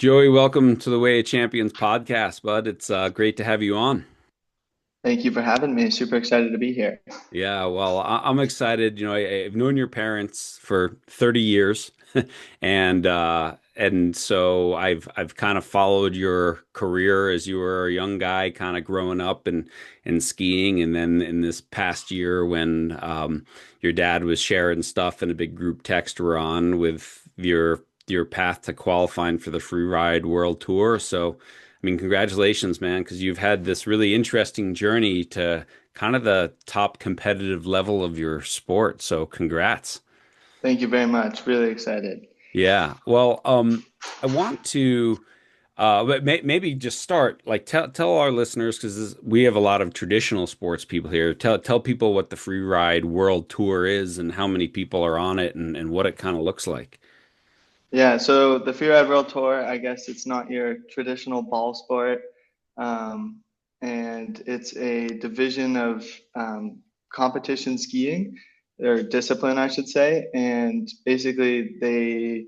Joey, welcome to the Way of Champions podcast, bud. It's great to have you on. Thank you for having me. Super excited to be here. Yeah, well, I'm excited. I've known your parents for 30 years, and so I've kind of followed your career as you were a young guy, kind of growing up and skiing, and then in this past year when your dad was sharing stuff in a big group text we're on with your path to qualifying for the Freeride World Tour. So, I mean, congratulations, man, because you've had this really interesting journey to kind of the top competitive level of your sport. So congrats. Thank you very much. Really excited. Yeah. Well, I want to but maybe just start like tell our listeners because we have a lot of traditional sports people here. Tell people what the Free Ride World Tour is and how many people are on it and what it kind of looks like. Yeah, so the Freeride World Tour, I guess it's not your traditional ball sport. Um, and it's a division of competition skiing, or discipline, I should say. And basically, the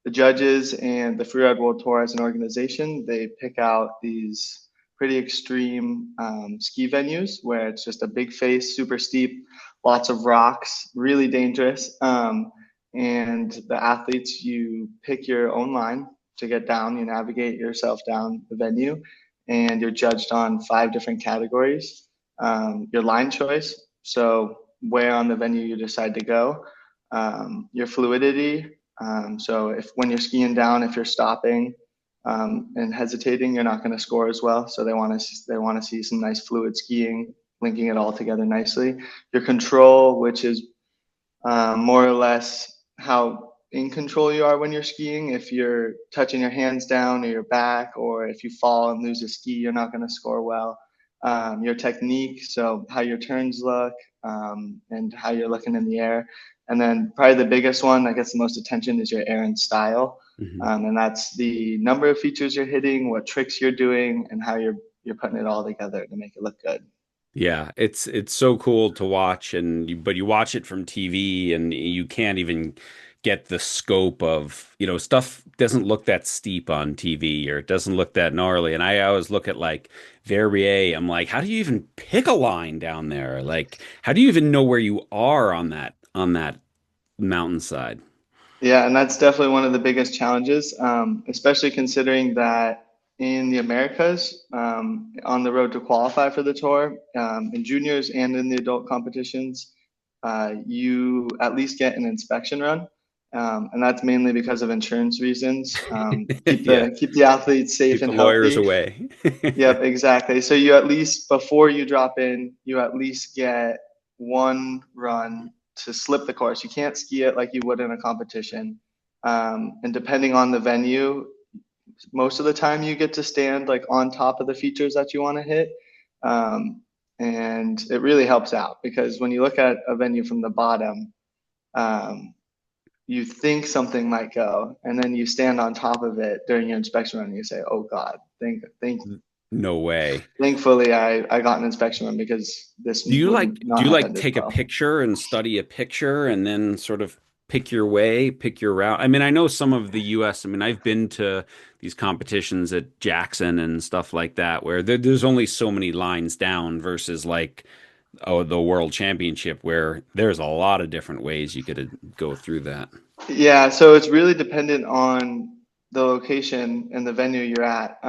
judges and the Freeride World Tour as an organization, they pick out these pretty extreme ski venues where it's just a big face, super steep, lots of rocks, really dangerous. And the athletes, you pick your own line to get down, you navigate yourself down the venue, and you're judged on five different categories. Your line choice, so where on the venue you decide to go, your fluidity, so if when you're skiing down, if you're stopping and hesitating, you're not going to score as well. So they want to see some nice fluid skiing, linking it all together nicely. Your control, which is more or less how in control you are when you're skiing. If you're touching your hands down or your back, or if you fall and lose a ski, you're not going to score well. Your technique, so how your turns look and how you're looking in the air. And then probably the biggest one that gets the most attention is your air and style. Mhm. And that's the number of features you're hitting, what tricks you're doing, and how you're putting it all together to make it look good. Yeah, it's so cool to watch but you watch it from TV and you can't even get the scope of, stuff doesn't look that steep on TV or it doesn't look that gnarly. And I always look at like Verrier, I'm like, how do you even pick a line down there? Like, how do you even know where you are on that mountainside? Yeah, and that's definitely one of the biggest challenges, especially considering that in the Americas, on the road to qualify for the tour, in juniors and in the adult competitions, you at least get an inspection run, and that's mainly because of insurance reasons. Keep Yeah, the athletes safe keep the and lawyers healthy. away. Yep, exactly. So you at least before you drop in, you at least get one run to slip the course. You can't ski it like you would in a competition. And depending on the venue, most of the time you get to stand like on top of the features that you want to hit. Um, and it really helps out because when you look at a venue from the bottom, um, you think something might go, and then you stand on top of it during your inspection run and you say, "Oh God, No way. thankfully, I got an inspection run because this would Do not you have like ended take a well." picture and study a picture and then sort of pick your way, pick your route? I mean, I know some of the US, I mean, I've been to these competitions at Jackson and stuff like that where there's only so many lines down versus like the World Championship where there's a lot of different ways you could go through that. Yeah, so it's really dependent on the location and the venue you're at.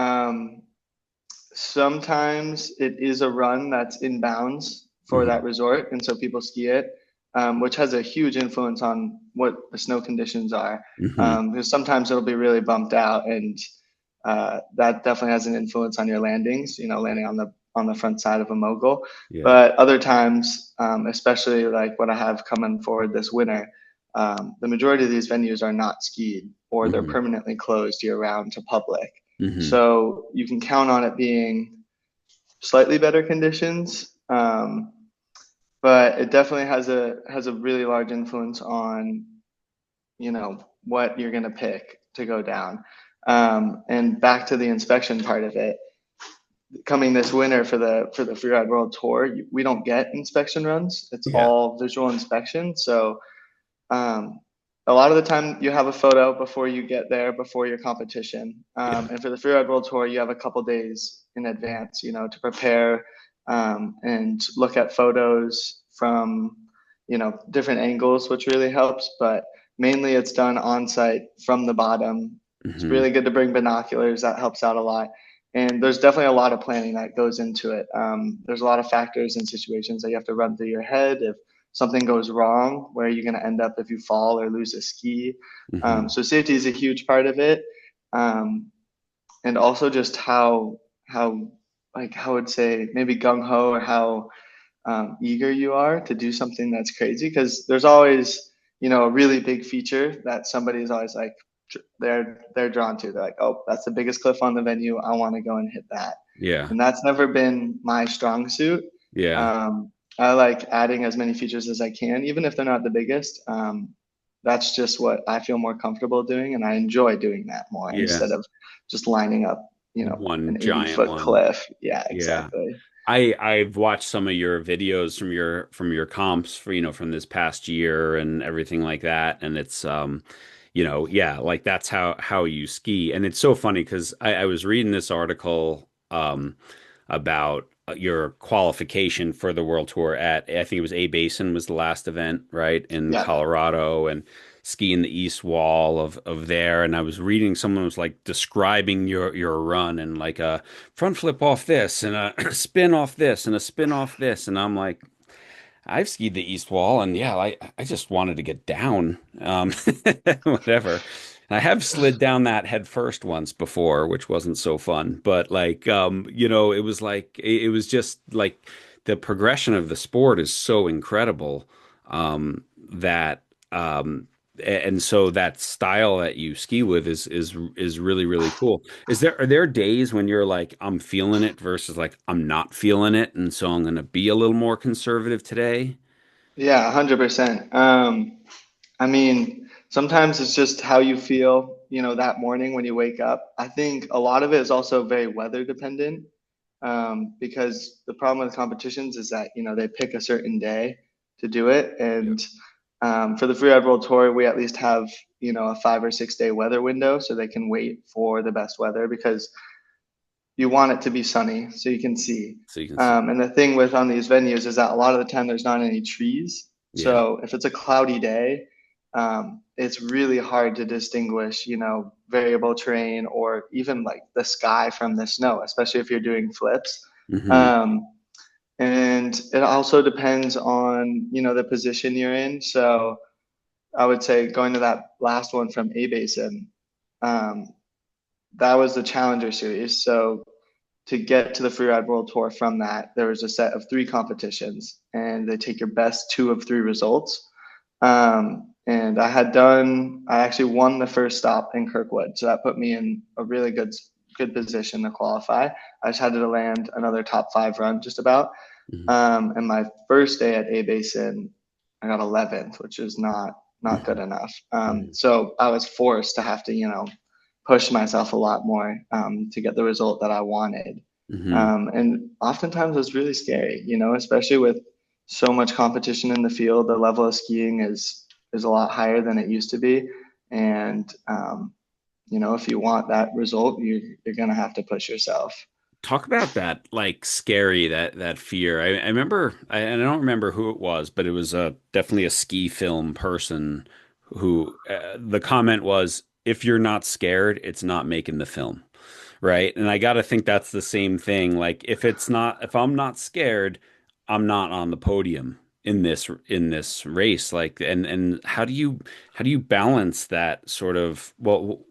Sometimes it is a run that's in bounds for that Hmm. resort, and so people ski it, which has a huge influence on what the snow conditions are. Hmm. Because sometimes it'll be really bumped out, and that definitely has an influence on your landings. Landing on the front side of a mogul. Yeah. But other times, especially like what I have coming forward this winter, the majority of these venues are not skied or they're Hmm. permanently closed year round to public. Hmm. So you can count on it being slightly better conditions, but it definitely has a really large influence on what you're going to pick to go down. And back to the inspection part of it, coming this winter for the Freeride World Tour, we don't get inspection runs. It's Yeah. all visual inspection. So a lot of the time you have a photo before you get there, before your competition. Yeah. And for the Freeride World Tour, you have a couple days in advance, to prepare and look at photos from, different angles, which really helps. But mainly it's done on site from the bottom. It's Hmm. really good to bring binoculars. That helps out a lot. And there's definitely a lot of planning that goes into it. There's a lot of factors and situations that you have to run through your head. If something goes wrong, where you're going to end up if you fall or lose a ski. Hmm. So safety is a huge part of it, um, and also just how like I would say maybe gung ho or how eager you are to do something that's crazy because there's always a really big feature that somebody's always like they're drawn to. They're like, oh, that's the biggest cliff on the venue. I want to go and hit that. Yeah. And that's never been my strong suit. Yeah. Um, I like adding as many features as I can, even if they're not the biggest. That's just what I feel more comfortable doing, and I enjoy doing that more Yeah. instead of just lining up, One an 80 giant foot one. cliff. Yeah, Yeah. exactly. I've watched some of your videos from your comps for from this past year and everything like that, and it's yeah, like that's how you ski. And it's so funny because I was reading this article about your qualification for the World Tour at, I think it was A Basin was the last event, right, in Yeah. Colorado, and skiing the east wall of there. And I was reading, someone was like describing your run and like a front flip off this and a spin off this and a spin off this, and I'm like, I've skied the east wall, and yeah, I just wanted to get down, whatever. I have slid down that head first once before, which wasn't so fun, but like, it was like, it was just like the progression of the sport is so incredible, that, and so that style that you ski with is really, really cool. Are there days when you're like, I'm feeling it versus like I'm not feeling it, and so I'm going to be a little more conservative today? Yeah, 100%. I mean, sometimes it's just how you feel, that morning when you wake up. I think a lot of it is also very weather dependent, because the problem with competitions is that, they pick a certain day to do it. Yep. And for the Freeride World Tour, we at least have, a 5 or 6 day weather window so they can wait for the best weather because you want it to be sunny so you can see. So you can see. And the thing with on these venues is that a lot of the time there's not any trees. Yeah. So if it's a cloudy day, it's really hard to distinguish, variable terrain or even like the sky from the snow, especially if you're doing flips. Hmm. Um, and it also depends on, the position you're in. So I would say going to that last one from A Basin, um, that was the Challenger Series. So to get to the Freeride World Tour from that, there was a set of 3 competitions, and they take your best 2 of 3 results. And I actually won the first stop in Kirkwood, so that put me in a really good position to qualify. I just had to land another top 5 run, just about. Hmm. And my first day at A Basin, I got 11th, which is not good enough. Hmm. So I was forced to have to, push myself a lot more to get the result that I wanted. Hmm. And oftentimes it's really scary, especially with so much competition in the field. The level of skiing is a lot higher than it used to be, and if you want that result, you're gonna have to push yourself. Talk about that, like scary, that fear. I remember, and I don't remember who it was, but it was definitely a ski film person who, the comment was, if you're not scared, it's not making the film. Right. And I got to think that's the same thing. Like if I'm not scared, I'm not on the podium in this race. Like, and how do you balance that sort of, well,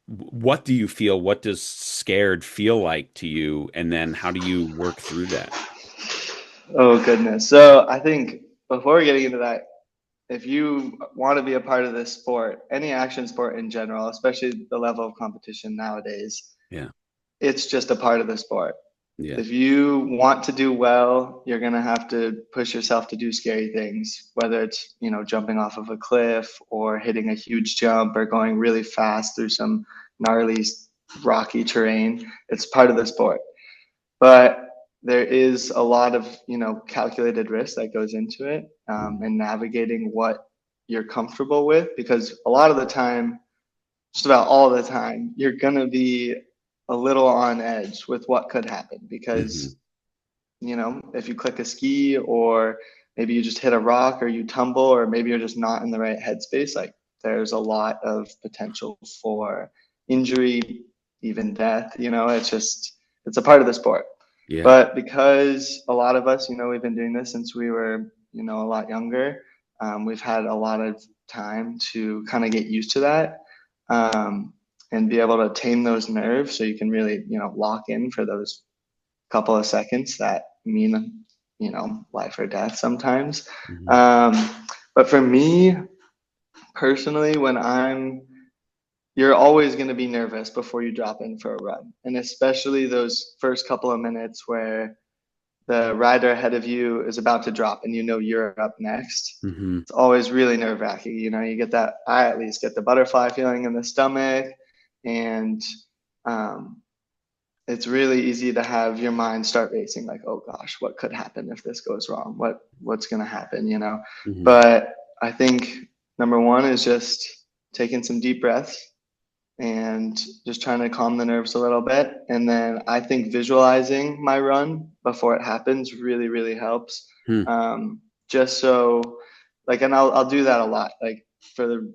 what do you feel? What does scared feel like to you? And then how do you work through that? Oh goodness. So I think before getting into that, if you want to be a part of this sport, any action sport in general, especially the level of competition nowadays, Yeah. it's just a part of the sport. Yeah. If you want to do well, you're going to have to push yourself to do scary things, whether it's, jumping off of a cliff or hitting a huge jump or going really fast through some gnarly rocky terrain. It's part of the sport. But there is a lot of, calculated risk that goes into it, Mhm. and navigating what you're comfortable with, because a lot of the time, just about all the time, you're gonna be a little on edge with what could happen Hmm. because, if you click a ski or maybe you just hit a rock or you tumble or maybe you're just not in the right headspace, like there's a lot of potential for injury, even death. It's a part of the sport. Yeah. But because a lot of us, we've been doing this since we were, a lot younger, we've had a lot of time to kind of get used to that, and be able to tame those nerves so you can really, lock in for those couple of seconds that mean, life or death sometimes. Hmm. Um, but for me personally, you're always going to be nervous before you drop in for a run. And especially those first couple of minutes where the rider ahead of you is about to drop and you're up next. Hmm. It's always really nerve wracking. You get that, I at least get the butterfly feeling in the stomach. And um, it's really easy to have your mind start racing like, oh gosh, what could happen if this goes wrong? What's going to happen? Hmm. But I think number one is just taking some deep breaths and just trying to calm the nerves a little bit. And then I think visualizing my run before it happens really, really helps. Hmm. Just so, like, and I'll do that a lot. Like for the,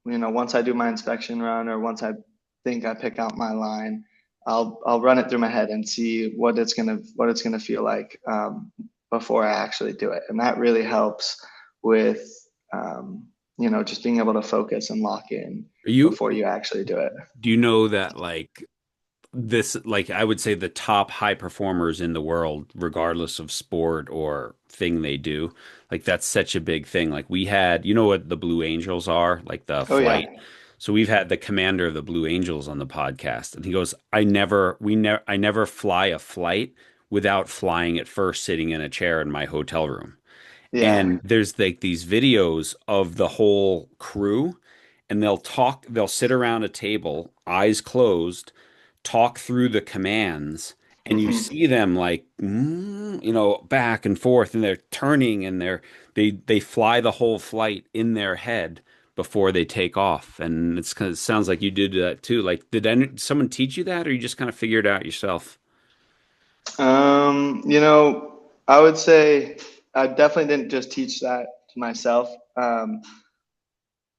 once I do my inspection run or once I think I pick out my line, I'll run it through my head and see what it's gonna feel like, before I actually do it, and that really helps with, just being able to focus and lock in Are you, before you actually do it. do you know that like this, like I would say the top high performers in the world, regardless of sport or thing they do, like that's such a big thing. Like we had, you know what the Blue Angels are, like the Oh yeah. flight. So we've had the commander of the Blue Angels on the podcast, and he goes, I never fly a flight without flying it first, sitting in a chair in my hotel room. Yeah. And there's like these videos of the whole crew, and they'll sit around a table, eyes closed, talk through the commands, and you Hmm. see them like back and forth, and they're turning, and they fly the whole flight in their head before they take off. And it sounds like you did that too. Like someone teach you that, or you just kind of figure it out yourself? I would say I definitely didn't just teach that to myself.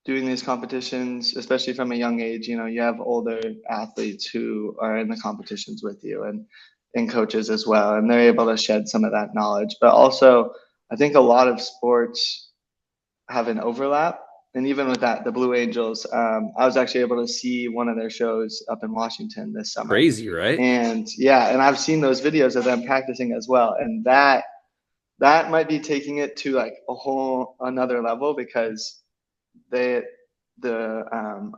Doing these competitions, especially from a young age, you have older athletes who are in the competitions with you and coaches as well, and they're able to shed some of that knowledge. But also, I think a lot of sports have an overlap. And even with that, the Blue Angels, I was actually able to see one of their shows up in Washington this summer. Crazy, right? And yeah, and I've seen those videos of them practicing as well. And that might be taking it to like a whole another level because they the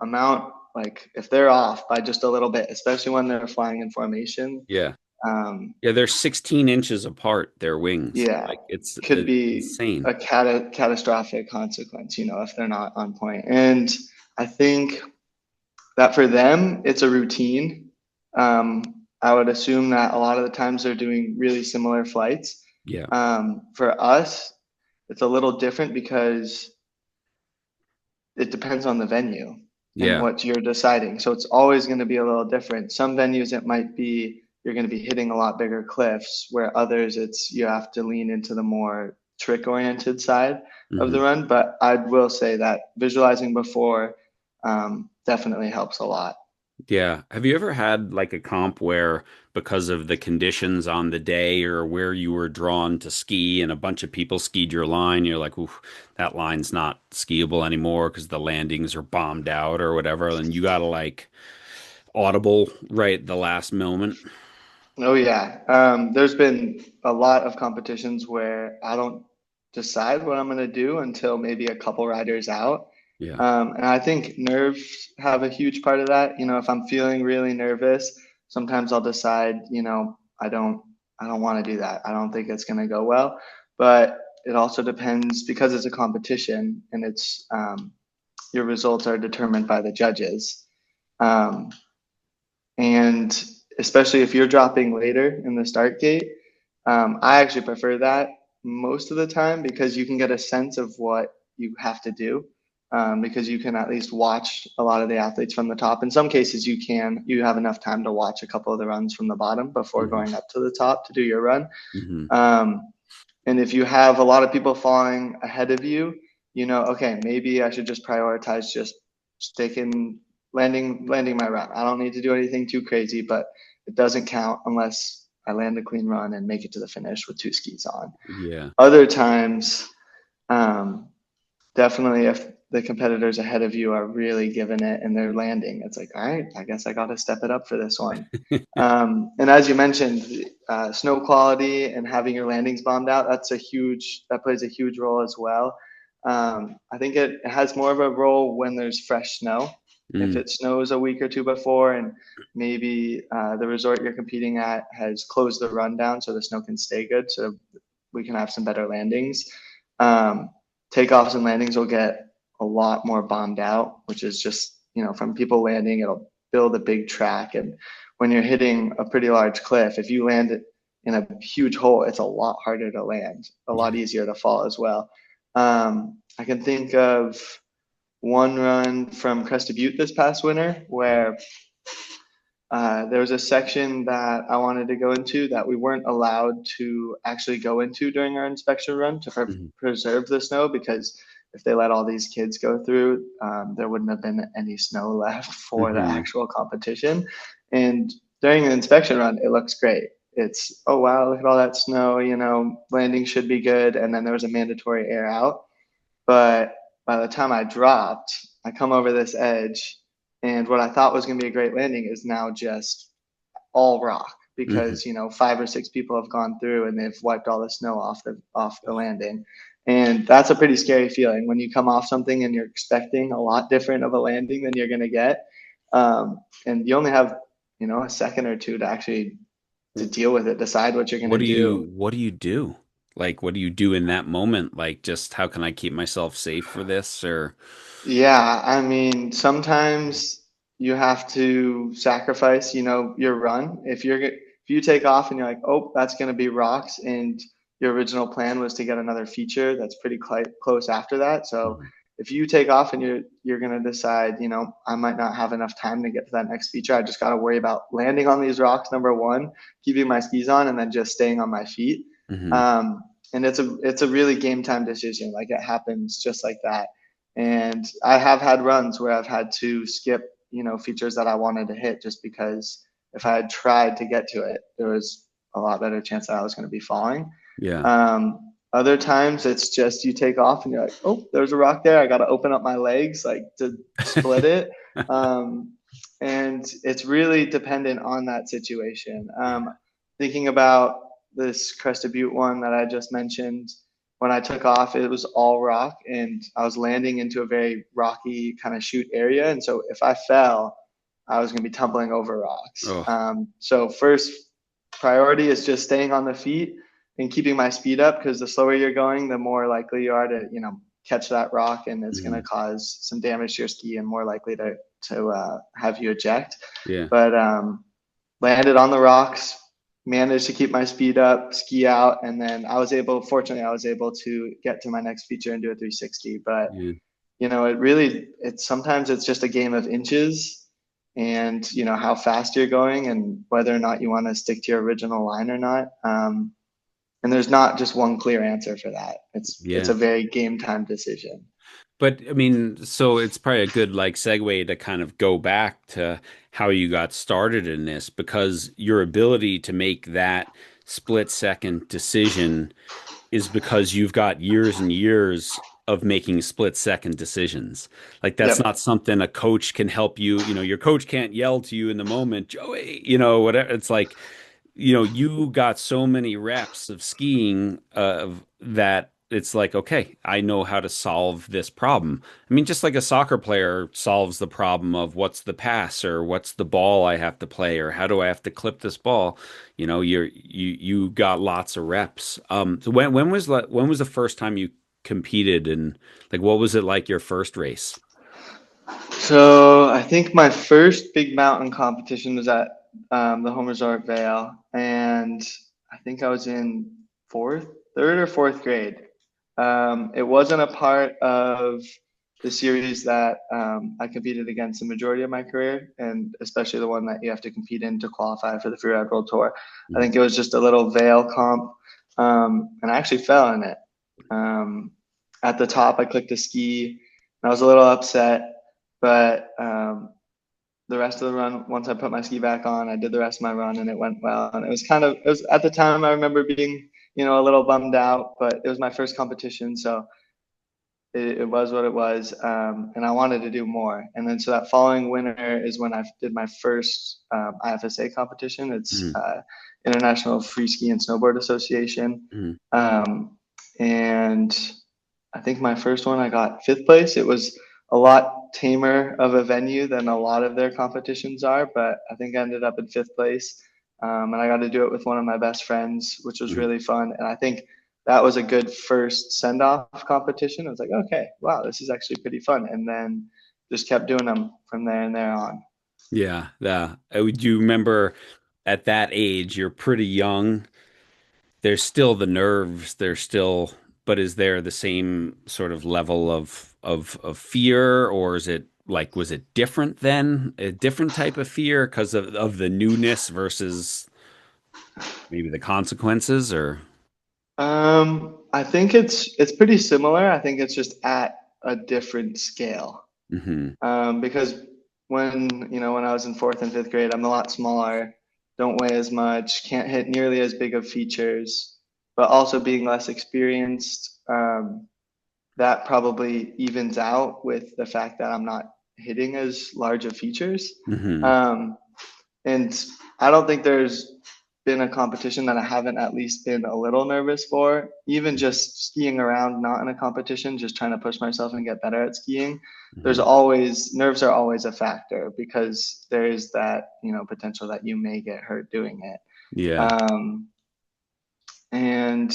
amount, like if they're off by just a little bit, especially when they're flying in formation, Yeah. um, Yeah, they're 16 inches apart, their wings. yeah, Like could it's be insane. a catastrophic consequence, if they're not on point. And I think that for them, it's a routine. Um, I would assume that a lot of the times they're doing really similar flights. Yeah. For us, it's a little different because it depends on the venue and Yeah. what you're deciding. So it's always going to be a little different. Some venues it might be you're going to be hitting a lot bigger cliffs, where others it's you have to lean into the more trick oriented side of Hmm. the run. But I will say that visualizing before, definitely helps a lot. Yeah. Have you ever had like a comp where because of the conditions on the day or where you were drawn to ski and a bunch of people skied your line, you're like, ooh, that line's not skiable anymore because the landings are bombed out or whatever, and you gotta like audible right at the last moment? Oh yeah. There's been a lot of competitions where I don't decide what I'm going to do until maybe a couple riders out. Yeah. And I think nerves have a huge part of that. If I'm feeling really nervous, sometimes I'll decide, I don't want to do that. I don't think it's going to go well. But it also depends because it's a competition and your results are determined by the judges. Um, and especially if you're dropping later in the start gate, I actually prefer that most of the time because you can get a sense of what you have to do, because you can at least watch a lot of the athletes from the top. In some cases, you have enough time to watch a couple of the runs from the bottom before Hmm. going up to the top to do your run. Hmm. And if you have a lot of people falling ahead of you, you know, okay, maybe I should just prioritize just sticking landing my run. I don't need to do anything too crazy, but it doesn't count unless I land a clean run and make it to the finish with two skis on. Yeah. Other times, um, definitely if the competitors ahead of you are really giving it and they're landing, it's like, all right, I guess I got to step it up for this one. And as you mentioned, snow quality and having your landings bombed out, that plays a huge role as well. I think it has more of a role when there's fresh snow. If Mm. it snows a week or two before and maybe the resort you're competing at has closed the run down so the snow can stay good, so we can have some better landings. Um, Takeoffs and landings will get a lot more bombed out, which is just, you know, from people landing, it'll build a big track. And when you're hitting a pretty large cliff, if you land it in a huge hole, it's a lot harder to land, a lot Yeah. easier to fall as well. I can think of one run from Crested Butte this past winter where there was a section that I wanted to go into that we weren't allowed to actually go into during our inspection run to Mhm. preserve the snow, because if they let all these kids go through, there wouldn't have been any snow left for the Mhm. actual competition. And during the inspection run, it looks great. It's, oh wow, look at all that snow, you know, landing should be good. And then there was a mandatory air out. But by the time I dropped, I come over this edge, and what I thought was going to be a great landing is now just all rock, Mhm. because you know 5 or 6 people have gone through and they've wiped all the snow off the landing, and that's a pretty scary feeling when you come off something and you're expecting a lot different of a landing than you're going to get, and you only have, you know, a second or two to actually to W- deal with it, decide what you're going to do. what do you do? Like, what do you do in that moment? Like, just how can I keep myself safe for this? Or, Yeah, I mean, sometimes you have to sacrifice, you know, your run. If you take off and you're like, oh, that's going to be rocks, and your original plan was to get another feature that's pretty close after that. So Mhm. if you take off and you're going to decide, you know, I might not have enough time to get to that next feature. I just got to worry about landing on these rocks, number one, keeping my skis on, and then just staying on my feet. Mhm. Um, and it's a really game time decision. Like it happens just like that. And I have had runs where I've had to skip, you know, features that I wanted to hit just because if I had tried to get to it, there was a lot better chance that I was going to be falling. Yeah. Other times it's just you take off and you're like, oh, there's a rock there. I got to open up my legs like to split it. Um, and it's really dependent on that situation. Yeah. Thinking about this Crested Butte one that I just mentioned, when I took off, it was all rock and I was landing into a very rocky kind of chute area. And so if I fell, I was going to be tumbling over rocks. Oh. So first priority is just staying on the feet and keeping my speed up, because the slower you're going, the more likely you are to, you know, catch that rock, and it's going to Mhm. cause some damage to your ski and more likely to have you eject. Yeah. But landed on the rocks, managed to keep my speed up, ski out, and then fortunately, I was able to get to my next feature and do a 360. But Yeah. you know, it's sometimes it's just a game of inches, and you know how fast you're going and whether or not you want to stick to your original line or not. And there's not just one clear answer for that. It's Yeah. a very game time decision. But I mean, so it's probably a good like segue to kind of go back to how you got started in this, because your ability to make that split second decision is because you've got years and years of making split second decisions. Like that's Yep. not something a coach can help you. You know, your coach can't yell to you in the moment, Joey, you know, whatever. It's like, you know, you got so many reps of skiing that it's like, okay, I know how to solve this problem. I mean, just like a soccer player solves the problem of what's the pass or what's the ball I have to play or how do I have to clip this ball. You know, you got lots of reps. So when was the first time you competed, and like what was it like your first race? So I think my first big mountain competition was at the home resort Vale, and I think I was in third or fourth grade. It wasn't a part of the series that I competed against the majority of my career, and especially the one that you have to compete in to qualify for the Freeride World Tour. I Mhm. think it was just a little veil comp, and I actually fell in it. Um, at the top, I clicked a ski, and I was a little upset, but the rest of the run, once I put my ski back on, I did the rest of my run and it went well. And it was at the time I remember being, a little bummed out, but it was my first competition. So it was what it was. And I wanted to do more. And then so that following winter is when I did my first IFSA competition. It's Mhm. International Free Ski and Snowboard Association. Mhm. Um, and I think my first one I got fifth place. It was a lot tamer of a venue than a lot of their competitions are, but I think I ended up in fifth place. And I got to do it with one of my best friends, which was Mhm. really fun. And I think that was a good first send off competition. I was like, okay, wow, this is actually pretty fun. And then just kept doing them from there and there on. Yeah, yeah. Do you remember at that age, you're pretty young. There's still the nerves, there's still, but is there the same sort of level of fear, or is it like was it different then? A different type of fear because of the newness versus maybe the consequences or I think it's pretty similar. I think it's just at a different scale. hmm Because when I was in fourth and fifth grade, I'm a lot smaller, don't weigh as much, can't hit nearly as big of features, but also being less experienced, that probably evens out with the fact that I'm not hitting as large of features. hmm Um, and I don't think there's been a competition that I haven't at least been a little nervous for. Even just skiing around, not in a competition, just trying to push myself and get better at skiing. There's hmm always nerves are always a factor because there is that potential that you may get hurt doing it. Yeah. Um, and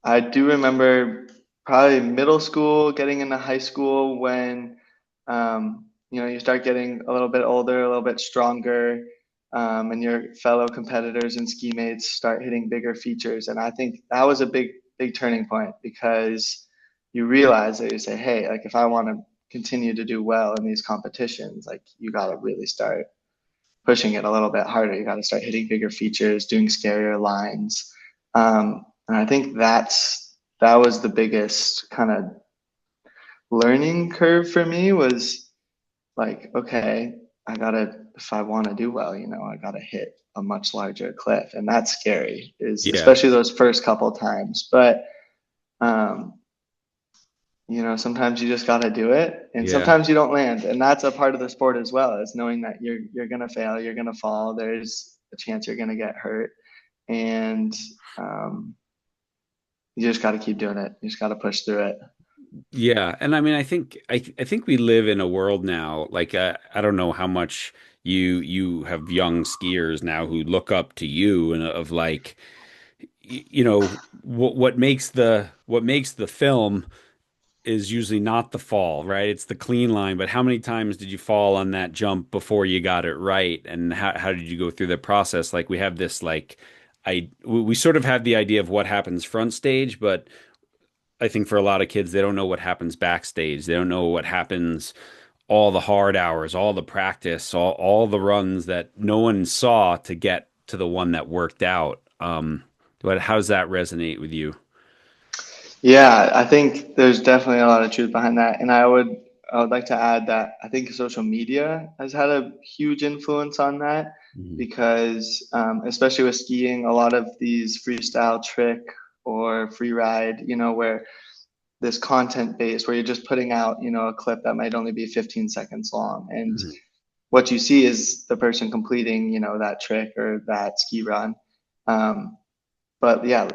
I do remember probably middle school, getting into high school when you start getting a little bit older, a little bit stronger, and your fellow competitors and ski mates start hitting bigger features. And I think that was a big turning point because you realize that you say, hey, like if I want to continue to do well in these competitions, like you got to really start pushing it a little bit harder. You got to start hitting bigger features, doing scarier lines. And I think that was the biggest kind of learning curve for me was like, okay, I gotta if I want to do well, I gotta hit a much larger cliff, and that's scary. Is Yeah. especially those first couple times, but um, sometimes you just gotta do it, and Yeah. sometimes you don't land, and that's a part of the sport as well. Is knowing that you're gonna fail, you're gonna fall. There's a chance you're gonna get hurt, and um, you just got to keep doing it. You just got to push through it. Yeah, and I mean, I think we live in a world now. Like, I don't know how much you have young skiers now who look up to you and of like, what makes the film is usually not the fall, right? It's the clean line. But how many times did you fall on that jump before you got it right? And how did you go through the process? Like, we have this like, we sort of have the idea of what happens front stage, but I think for a lot of kids, they don't know what happens backstage. They don't know what happens all the hard hours, all the practice, all the runs that no one saw to get to the one that worked out. But how does that resonate with you? Yeah, I think there's definitely a lot of truth behind that, and I would like to add that I think social media has had a huge influence on that Mhm. because especially with skiing, a lot of these freestyle trick or free ride, where this content base where you're just putting out, a clip that might only be 15 seconds long, and Mhm. what you see is the person completing, that trick or that ski run. Um, but yeah,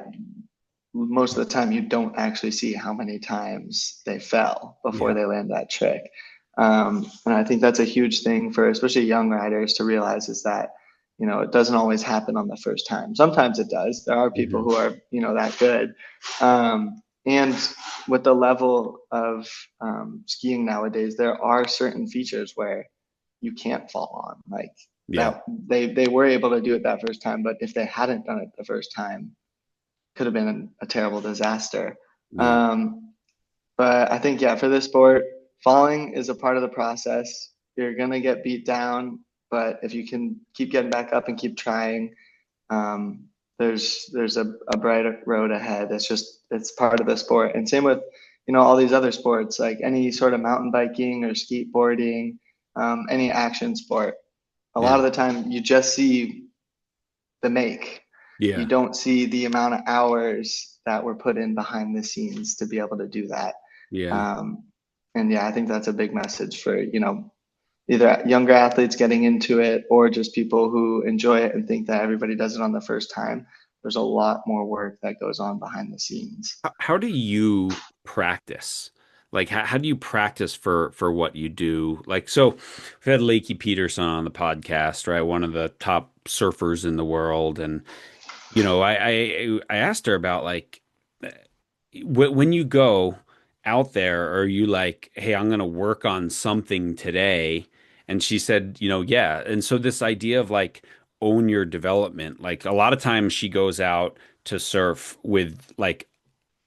most of the time you don't actually see how many times they fell before Yeah. they land that trick. And I think that's a huge thing for especially young riders to realize is that, it doesn't always happen on the first time. Sometimes it does. There are people hmm who are, that good. And with the level of skiing nowadays, there are certain features where you can't fall on. Like Yeah. that, they were able to do it that first time, but if they hadn't done it the first time, could have been a terrible disaster. Yeah. Um, but I think, yeah, for this sport, falling is a part of the process. You're gonna get beat down, but if you can keep getting back up and keep trying, um, there's a brighter road ahead. It's part of the sport. And same with, all these other sports, like any sort of mountain biking or skateboarding, any action sport. A lot Yeah. of the time you just see the make. You Yeah. don't see the amount of hours that were put in behind the scenes to be able to do that. Yeah. Um, and yeah, I think that's a big message for, either younger athletes getting into it or just people who enjoy it and think that everybody does it on the first time. There's a lot more work that goes on behind the scenes. How do you practice? Like how do you practice for what you do? Like so we've had Lakey Peterson on the podcast, right? One of the top surfers in the world. And I asked her about like when you go out there, are you like, hey, I'm going to work on something today? And she said, yeah. And so this idea of like own your development, like a lot of times she goes out to surf with like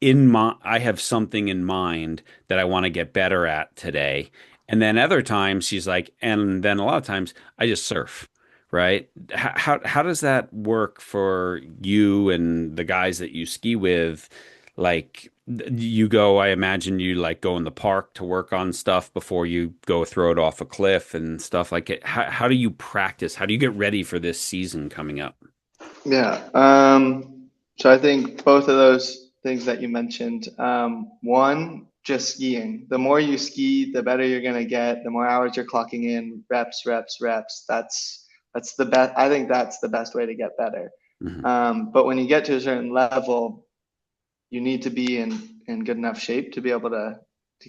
I have something in mind that I want to get better at today. And then other times she's like, and then a lot of times I just surf, right? How does that work for you and the guys that you ski with? Like you go, I imagine you like go in the park to work on stuff before you go throw it off a cliff and stuff like it. How do you practice? How do you get ready for this season coming up? Yeah. So I think both of those things that you mentioned, one, just skiing. The more you ski, the better you're going to get, the more hours you're clocking in, reps, reps, reps. That's the best. I think that's the best way to get better. Hmm. But when you get to a certain level, you need to be in good enough shape to be able to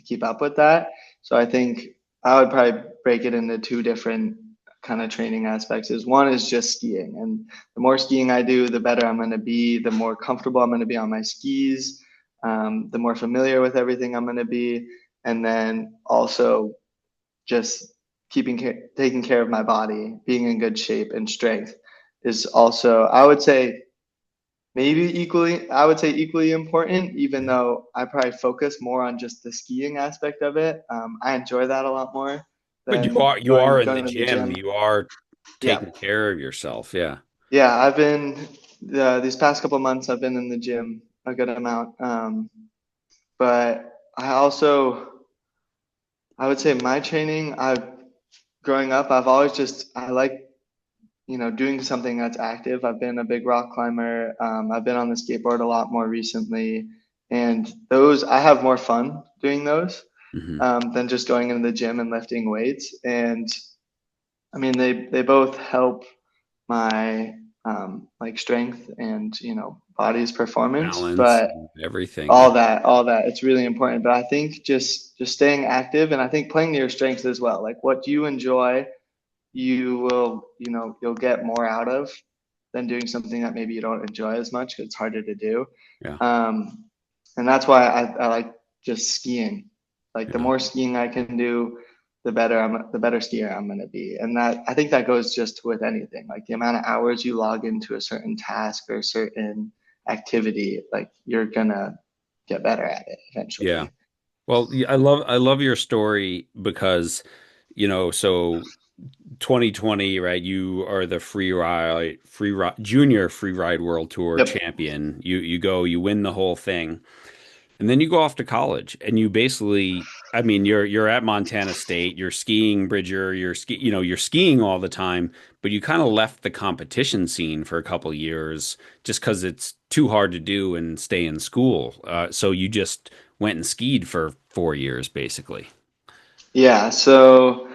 keep up with that. So I think I would probably break it into two different kind of training aspects. Is one is just skiing, and the more skiing I do, the better I'm going to be, the more comfortable I'm going to be on my skis, the more familiar with everything I'm going to be, and then also just taking care of my body, being in good shape and strength is also, I would say, maybe equally, I would say equally important, even though I probably focus more on just the skiing aspect of it. I enjoy that a lot more But than you are going in the going to the gym. gym. You are Yeah, taking care of yourself. Yeah. yeah. I've been these past couple months. I've been in the gym a good amount, but I would say my training. I've growing up. I've always just I like doing something that's active. I've been a big rock climber. I've been on the skateboard a lot more recently, and those I have more fun doing those Hmm. than just going into the gym and lifting weights. And I mean, they both help my like strength and body's performance, Balance, but everything. Yeah. all that it's really important. But I think just staying active, and I think playing to your strengths as well. Like what you enjoy you will, you'll get more out of than doing something that maybe you don't enjoy as much because it's harder to do. Yeah. Um, and that's why I like just skiing. Like the Yeah. more skiing I can do, the better skier I'm gonna be. And that I think that goes just with anything. Like the amount of hours you log into a certain task or a certain activity, like you're gonna get better at it Yeah. eventually. Well, yeah, I love your story because, so 2020, right? You are the free ride junior free ride world tour Yep. champion. You go, you win the whole thing. And then you go off to college and you basically, I mean, you're at Montana State, you're skiing Bridger, you're skiing all the time, but you kind of left the competition scene for a couple years just because it's too hard to do and stay in school. So you just went and skied for 4 years, basically. Yeah. So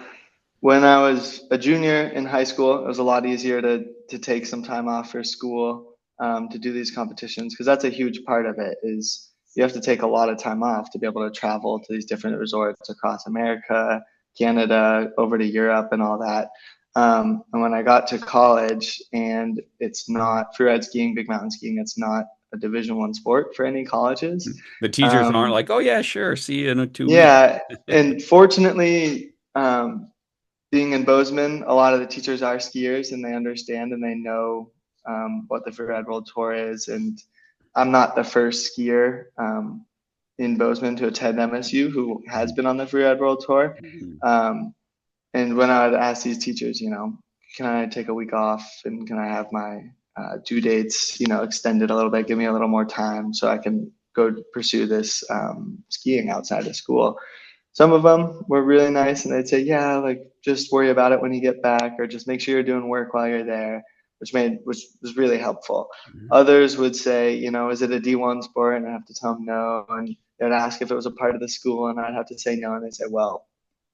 when I was a junior in high school, it was a lot easier to take some time off for school to do these competitions because that's a huge part of it is you have to take a lot of time off to be able to travel to these different resorts across America, Canada, over to Europe and all that. And when I got to college and it's not freeride skiing, big mountain skiing, it's not a Division I sport for any colleges. The teachers aren't Um, like, oh yeah, sure, see you in 2 weeks. yeah, and fortunately, being in Bozeman, a lot of the teachers are skiers and they understand and they know what the Freeride World Tour is. And I'm not the first skier in Bozeman to attend MSU who has been on the Freeride World Tour. Mhm. Um, and when I would ask these teachers, can I take a week off and can I have my due dates, extended a little bit, give me a little more time so I can go pursue this skiing outside of school. Some of them were really nice and they'd say, yeah, like just worry about it when you get back or just make sure you're doing work while you're there, which was really helpful. Mhm. Others would say, is it a D1 sport? And I have to tell them no. And they'd ask if it was a part of the school and I'd have to say no. And they'd say, well,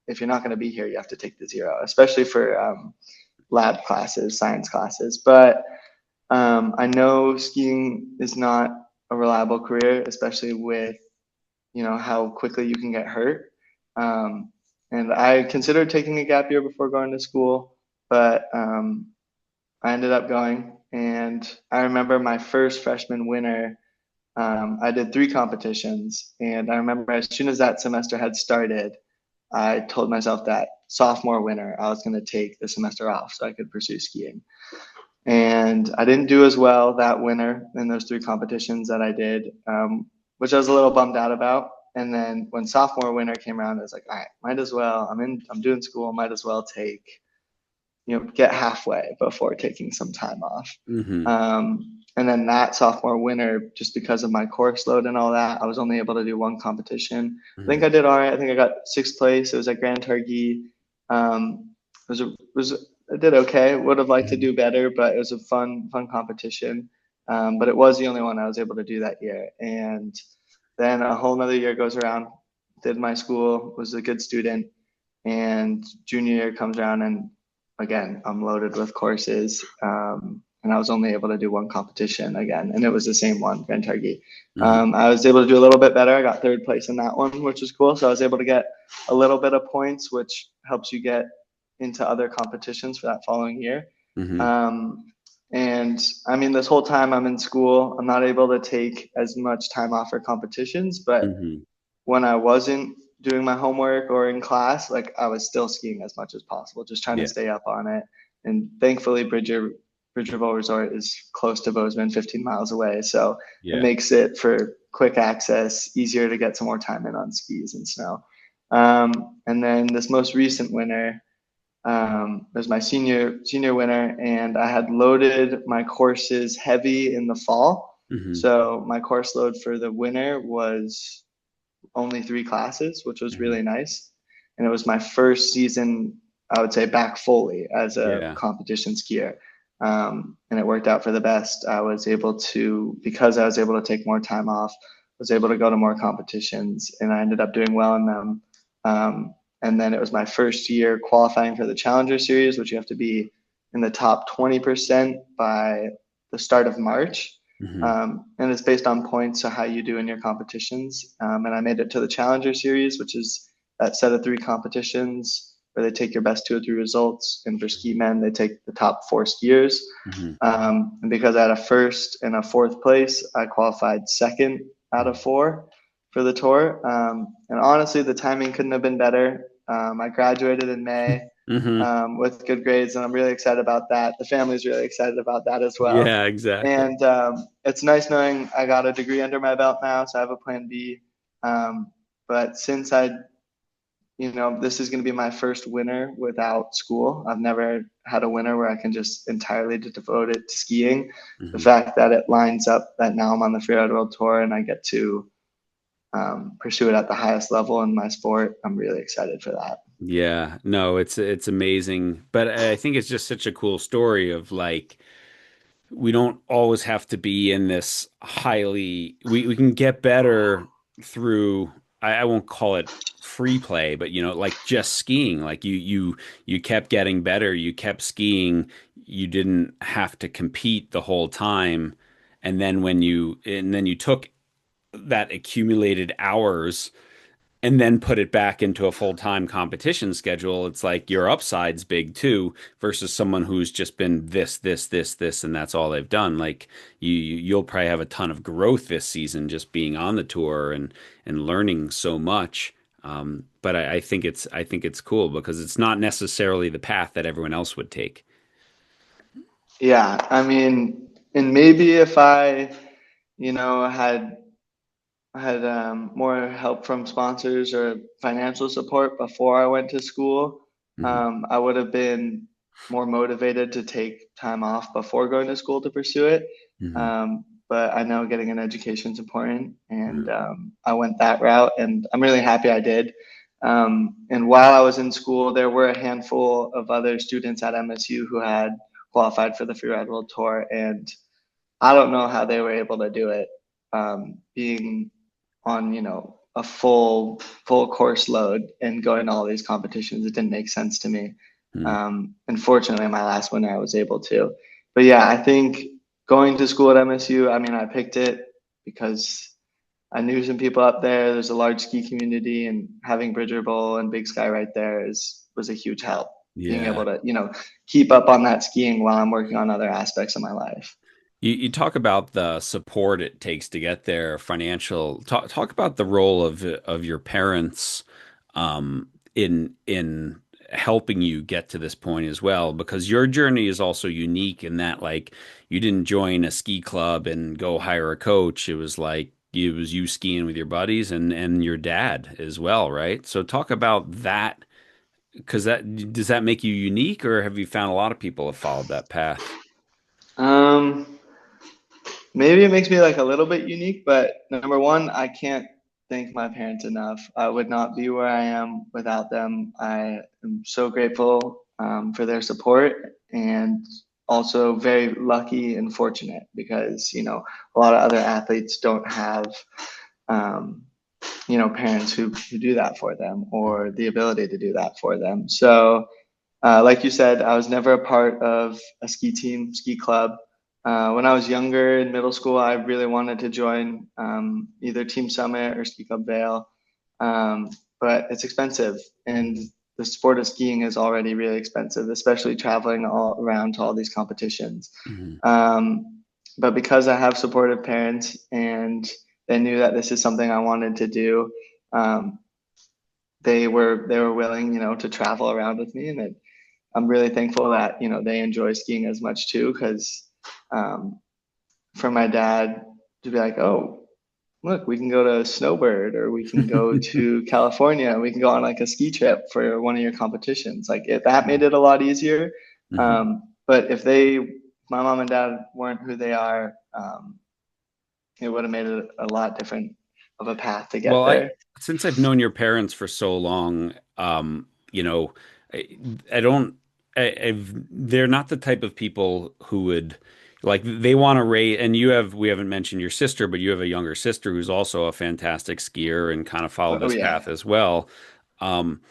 if you're not going to be here, you have to take the zero, especially for lab classes, science classes. But I know skiing is not a reliable career, especially with how quickly you can get hurt. Um, and I considered taking a gap year before going to school, but I ended up going. And I remember my first freshman winter. I did three competitions, and I remember as soon as that semester had started, I told myself that sophomore winter I was going to take the semester off so I could pursue skiing. And I didn't do as well that winter in those three competitions that I did, which I was a little bummed out about. And then when sophomore winter came around, I was like, all right, might as well. I'm doing school. Might as well get halfway before taking some time off. Mhm. And then that sophomore winter, just because of my course load and all that, I was only able to do one competition. I think Mhm. I did all right. I think I got sixth place. It was at Grand Targhee. I did okay. Would have liked to Mhm. do better, but it was a fun competition. But it was the only one I was able to do that year. And then a whole another year goes around. Did my school, was a good student, and junior year comes around, and again, I'm loaded with courses. And I was only able to do one competition again, and it was the same one, Grand Targhee. Mhm. I was able to do a little bit better. I got third place in that one, which was cool. So I was able to get a little bit of points, which helps you get into other competitions for that following year. Mhm. Um, and I mean, this whole time I'm in school, I'm not able to take as much time off for competitions, but Mhm. when I wasn't doing my homework or in class, like I was still skiing as much as possible, just trying to Yeah. stay up on it. And thankfully, Bridgerville Resort is close to Bozeman, 15 miles away. So it Yeah. makes it for quick access, easier to get some more time in on skis and snow. And then this most recent winter, was my senior winter, and I had loaded my courses heavy in the fall. Mhm. So my course load for the winter was only three classes, which was Mhm. really nice. And it was my first season, I would say, back fully as a Yeah. competition skier. And it worked out for the best. I was able to, because I was able to take more time off, was able to go to more competitions, and I ended up doing well in them. And then it was my first year qualifying for the Challenger Series, which you have to be in the top 20% by the start of March. Mhm. And it's based on points, so how you do in your competitions. And I made it to the Challenger Series, which is that set of three competitions where they take your best two or three results. And for ski men, they take the top four skiers. Mhm. And because I had a first and a fourth place, I qualified second out of Mhm. four for the tour. And honestly, the timing couldn't have been better. I graduated in May Mhm. with good grades, and I'm really excited about that. The family's really excited about that as well. Yeah, exactly. And it's nice knowing I got a degree under my belt now, so I have a plan B. But since this is going to be my first winter without school. I've never had a winter where I can just entirely devote it to skiing. The Mhm. fact that it lines up that now I'm on the Freeride World Tour and I get to pursue it at the highest level in my sport, I'm really excited for that. Yeah. No, it's amazing, but I think it's just such a cool story of like we don't always have to be in this we can get better through I won't call it free play, but like just skiing. Like you kept getting better, you kept skiing, you didn't have to compete the whole time. And then you took that accumulated hours and then put it back into a full-time competition schedule. It's like your upside's big too versus someone who's just been this, and that's all they've done. Like you'll probably have a ton of growth this season just being on the tour and learning so much. But I think it's cool because it's not necessarily the path that everyone else would take. Yeah, I mean, and maybe if I, had had more help from sponsors or financial support before I went to school, Hmm. I would have been more motivated to take time off before going to school to pursue it. Hmm. But I know getting an education is important, and Yeah. I went that route, and I'm really happy I did. And while I was in school, there were a handful of other students at MSU who had qualified for the Freeride World Tour, and I don't know how they were able to do it, being on, a full course load and going to all these competitions. It didn't make sense to me. Hmm. And fortunately, my last winter, I was able to. But yeah, I think going to school at MSU, I mean, I picked it because I knew some people up there. There's a large ski community, and having Bridger Bowl and Big Sky right there is was a huge help. Being Yeah. able to, keep up on that skiing while I'm working on other aspects of my life. You talk about the support it takes to get there, financial. Talk about the role of your parents in helping you get to this point as well, because your journey is also unique in that like you didn't join a ski club and go hire a coach. It was like it was you skiing with your buddies and your dad as well, right? So talk about that because that does that make you unique, or have you found a lot of people have followed that path? Um, Maybe it makes me like a little bit unique, but number one, I can't thank my parents enough. I would not be where I am without them. I am so grateful for their support, and also very lucky and fortunate because, a lot of other athletes don't have, um, parents who do that for them or the ability to do that for them. So, like you said, I was never a part of a ski team, ski club. When I was younger in middle school, I really wanted to join either Team Summit or Ski Club Vail, um, but it's expensive, and the sport of skiing is already really expensive, especially traveling all around to all these competitions. Hmm. Um, but because I have supportive parents and they knew that this is something I wanted to do, um, they were willing, to travel around with me, and I'm really thankful that they enjoy skiing as much too. Because um, for my dad to be like, oh, look, we can go to Snowbird or we can go to California and we can go on like a ski trip for one of your competitions. Like that made it a lot easier. Hmm. But if my mom and dad weren't who they are, it would have made it a lot different of a path to get Well, I there. since I've known your parents for so long, you know, I, I don't, they're not the type of people who would like they want to raise. And we haven't mentioned your sister, but you have a younger sister who's also a fantastic skier and kind of followed Oh this yeah, path as well. Um,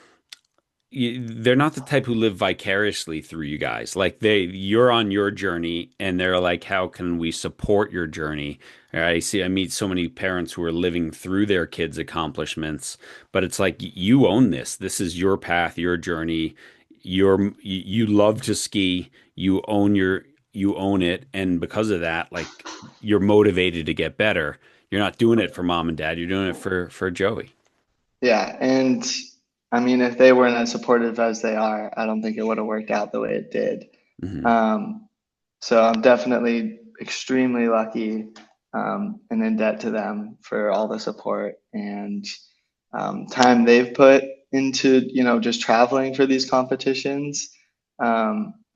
they're not the type who live vicariously through you guys. Like you're on your journey, and they're like, "How can we support your journey?" I meet so many parents who are living through their kids' accomplishments, but it's like you own this. This is your path, your journey. You love to ski. You own it, and because of that, like you're motivated to get better. You're not doing it for mom and dad. You're doing it for Joey. yeah, and I mean, if they weren't as supportive as they are, I don't think it would have worked out the way it did. Hmm. Um, so I'm definitely extremely lucky and in debt to them for all the support and time they've put into, just traveling for these competitions,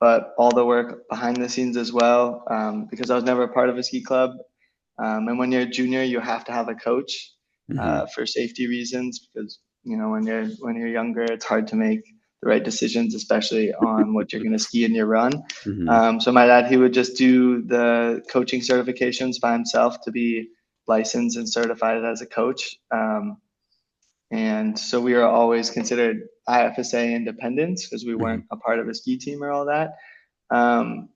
but all the work behind the scenes as well, because I was never a part of a ski club. And when you're a junior, you have to have a coach Hmm. for safety reasons because when you're younger, it's hard to make the right decisions, especially on what you're going to ski in your run. Hmm. So my dad, he would just do the coaching certifications by himself to be licensed and certified as a coach. And so we were always considered IFSA independents because we Hmm. weren't a part of a ski team or all that. Um,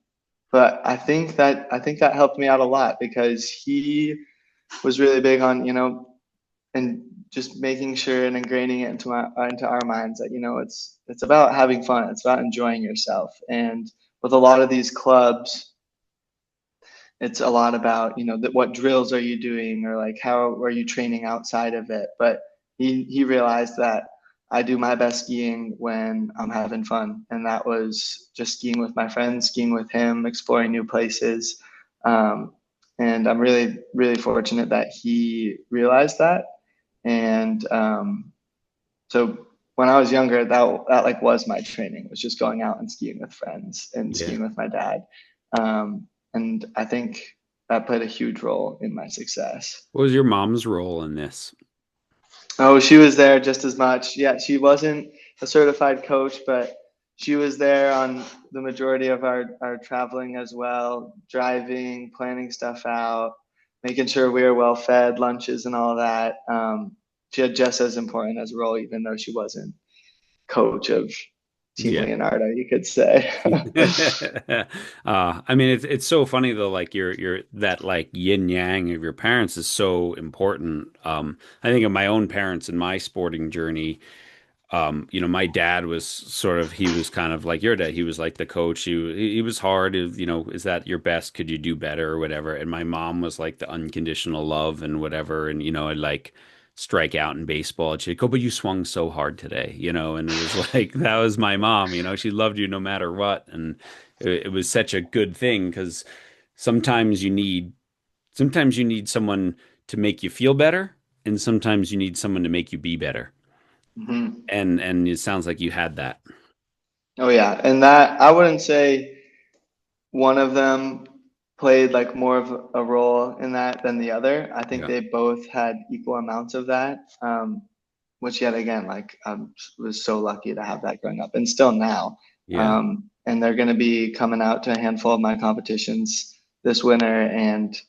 but I think that helped me out a lot because he was really big on, and just making sure and ingraining it into our minds that, it's about having fun, it's about enjoying yourself. And with a lot of these clubs, it's a lot about, what drills are you doing or like how are you training outside of it. But he realized that I do my best skiing when I'm having fun, and that was just skiing with my friends, skiing with him, exploring new places. Um, And I'm really, really fortunate that he realized that. And so when I was younger, that like was my training, was just going out and skiing with friends and Yeah. skiing with my dad. And I think that played a huge role in my success. What was your mom's role in this? Oh, she was there just as much. Yeah, she wasn't a certified coach, but she was there on the majority of our traveling as well, driving, planning stuff out, making sure we were well fed, lunches and all that. She had just as important as a role, even though she wasn't coach of Team Yeah. Leonardo, you could say. I mean, it's so funny though, like your that like yin yang of your parents is so important. I think of my own parents in my sporting journey. My dad was sort of he was kind of like your dad. He was like the coach. He was hard. Is that your best? Could you do better or whatever? And my mom was like the unconditional love and whatever. And I'd like strike out in baseball. And she'd go, but you swung so hard today, and it was like that was my mom. She loved you no matter what, and it was such a good thing because sometimes you need sometimes you need someone to make you feel better, and sometimes you need someone to make you be better. Mhm. And it sounds like you had that. Oh yeah, and that I wouldn't say one of them played like more of a role in that than the other. I think Yeah. they both had equal amounts of that. Which yet again, like I was so lucky to have that growing up, and still now. Yeah. And they're going to be coming out to a handful of my competitions this winter, and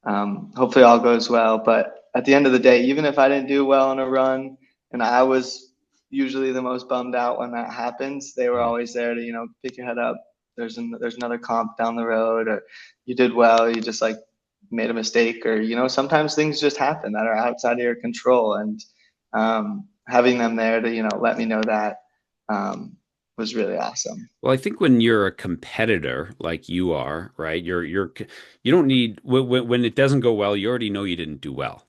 hopefully all goes well. But at the end of the day, even if I didn't do well on a run, and I was usually the most bummed out when that happens, they were Yeah. always there to pick your head up. There's another comp down the road, or you did well, you just like made a mistake, or sometimes things just happen that are outside of your control, and having them there to let me know that was really awesome. Well, I think when you're a competitor like you are, right? You don't need when it doesn't go well, you already know you didn't do well.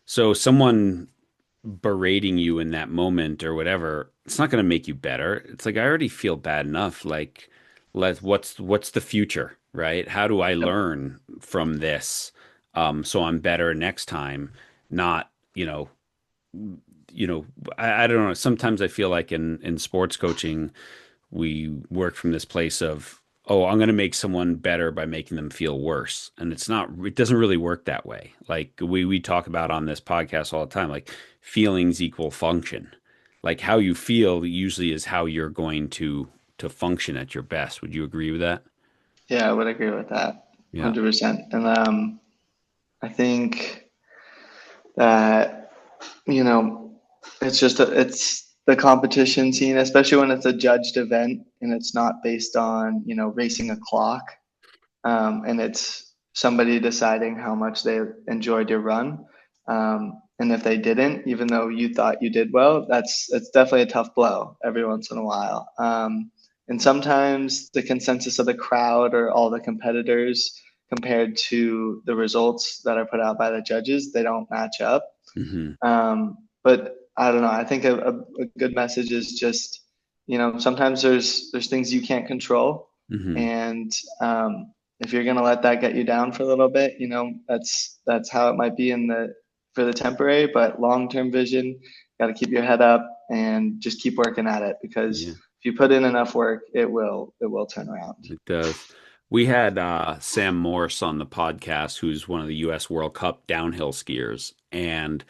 So someone berating you in that moment or whatever, it's not going to make you better. It's like I already feel bad enough. Like, what's the future, right? How do I Yep. learn from this, so I'm better next time? Not, you know, I don't know. Sometimes I feel like in sports coaching, we work from this place of, oh, I'm going to make someone better by making them feel worse. And it doesn't really work that way. Like we talk about on this podcast all the time, like feelings equal function. Like how you feel usually is how you're going to function at your best. Would you agree with that? Yeah, I would agree with that Yeah. 100%. And I think that you know it's the competition scene, especially when it's a judged event and it's not based on racing a clock, and it's somebody deciding how much they enjoyed your run. And if they didn't, even though you thought you did well, it's definitely a tough blow every once in a while. And sometimes the consensus of the crowd or all the competitors compared to the results that are put out by the judges, they don't match up. Hmm. But I don't know. I think a good message is just, sometimes there's things you can't control, Hmm. and if you're gonna let that get you down for a little bit, that's how it might be for the temporary, but long-term vision, got to keep your head up and just keep working at it, because Yeah. if you put in enough work, it will turn around. It does. We had Sam Morse on the podcast, who's one of the U.S. World Cup downhill skiers, and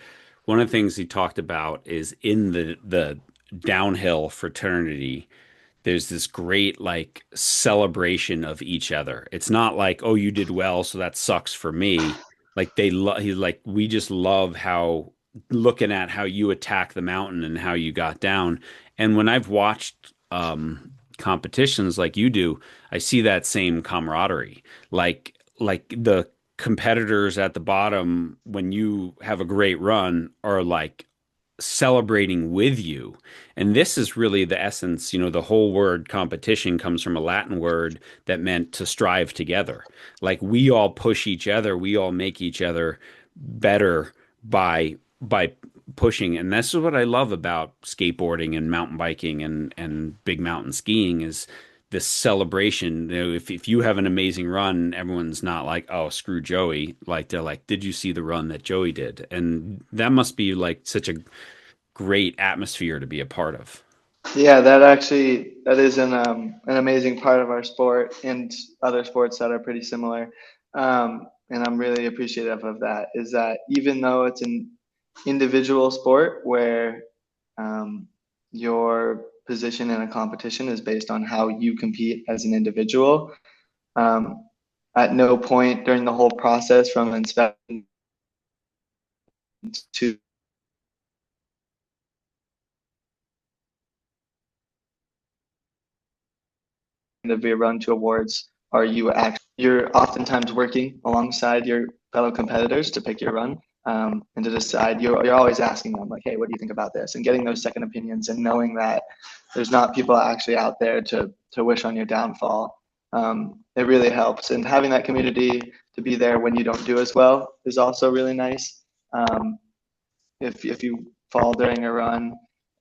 one of the things he talked about is in the downhill fraternity, there's this great like celebration of each other. It's not like, oh, you did well, so that sucks for me. Like he's like, we just love how looking at how you attack the mountain and how you got down. And when I've watched competitions like you do, I see that same camaraderie. Like the competitors at the bottom, when you have a great run, are like celebrating with you. And this is really the essence. The whole word competition comes from a Latin word that meant to strive together. Like we all push each other, we all make each other better by pushing. And this is what I love about skateboarding and mountain biking and big mountain skiing is this celebration. You know, if you have an amazing run, everyone's not like, oh, screw Joey. Like they're like, did you see the run that Joey did? And that must be like such a great atmosphere to be a part of. Yeah, that is an amazing part of our sport and other sports that are pretty similar. And I'm really appreciative of that. Is that even though it's an individual sport where your position in a competition is based on how you compete as an individual, um, at no point during the whole process from inspection to end of your run to awards are you actually you're oftentimes working alongside your fellow competitors to pick your run, and to decide. You're always asking them like, hey, what do you think about this, and getting those second opinions and knowing that there's not people actually out there to wish on your downfall. It really helps, and having that community to be there when you don't do as well is also really nice. If you fall during a run,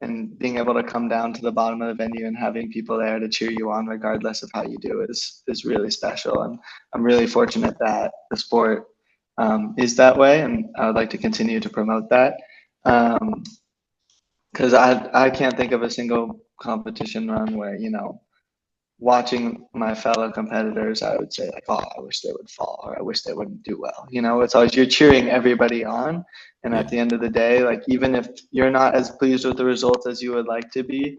and being able to come down to the bottom of the venue and having people there to cheer you on regardless of how you do is really special. And I'm really fortunate that the sport is that way, and I would like to continue to promote that. Because I can't think of a single competition run where, watching my fellow competitors, I would say like, oh, I wish they would fall, or I wish they wouldn't do well. It's always you're cheering everybody on, and at Yeah. the end of the day, like even if you're not as pleased with the results as you would like to be,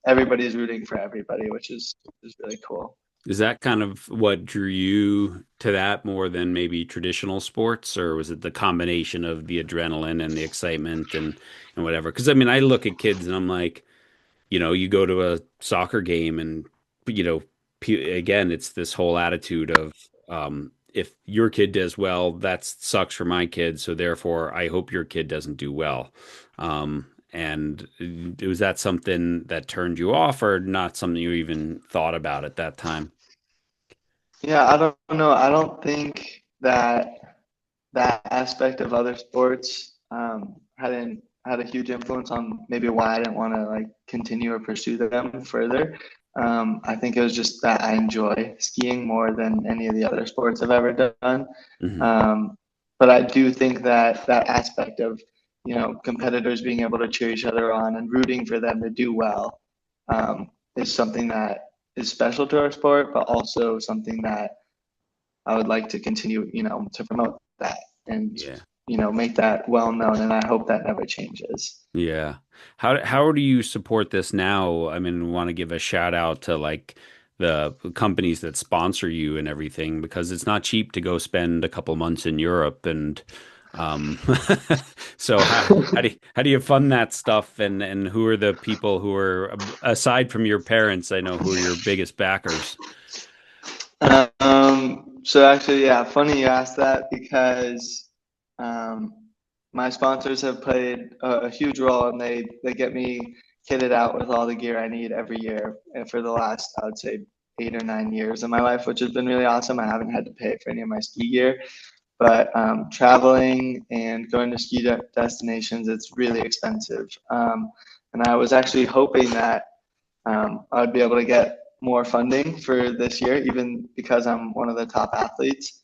everybody's rooting for everybody, which is really cool. Is that kind of what drew you to that more than maybe traditional sports, or was it the combination of the adrenaline and the excitement and whatever? Because I mean, I look at kids and I'm like, you go to a soccer game and you know, again, it's this whole attitude of if your kid does well, that sucks for my kid, so therefore I hope your kid doesn't do well. And was that something that turned you off, or not something you even thought about at that time? Yeah, I don't know. I don't think that aspect of other sports had a huge influence on maybe why I didn't want to like continue or pursue them further. I think it was just that I enjoy skiing more than any of the other sports I've ever done. Hmm. Um, but I do think that that aspect of competitors being able to cheer each other on and rooting for them to do well, is something that is special to our sport, but also something that I would like to continue, to promote that and, Yeah. make that well known. And I hope that never changes. Yeah. How do you support this now? I mean, want to give a shout out to like the companies that sponsor you and everything, because it's not cheap to go spend a couple months in Europe and um so how do you fund that stuff, and who are the people who are, aside from your parents, I know, who are your biggest backers? So actually, yeah, funny you asked that because um, my sponsors have played a huge role, and they get me kitted out with all the gear I need every year, and for the last, I would say, 8 or 9 years of my life, which has been really awesome. I haven't had to pay for any of my ski gear, but traveling and going to ski destinations, it's really expensive. And I was actually hoping that I'd be able to get more funding for this year, even because I'm one of the top athletes.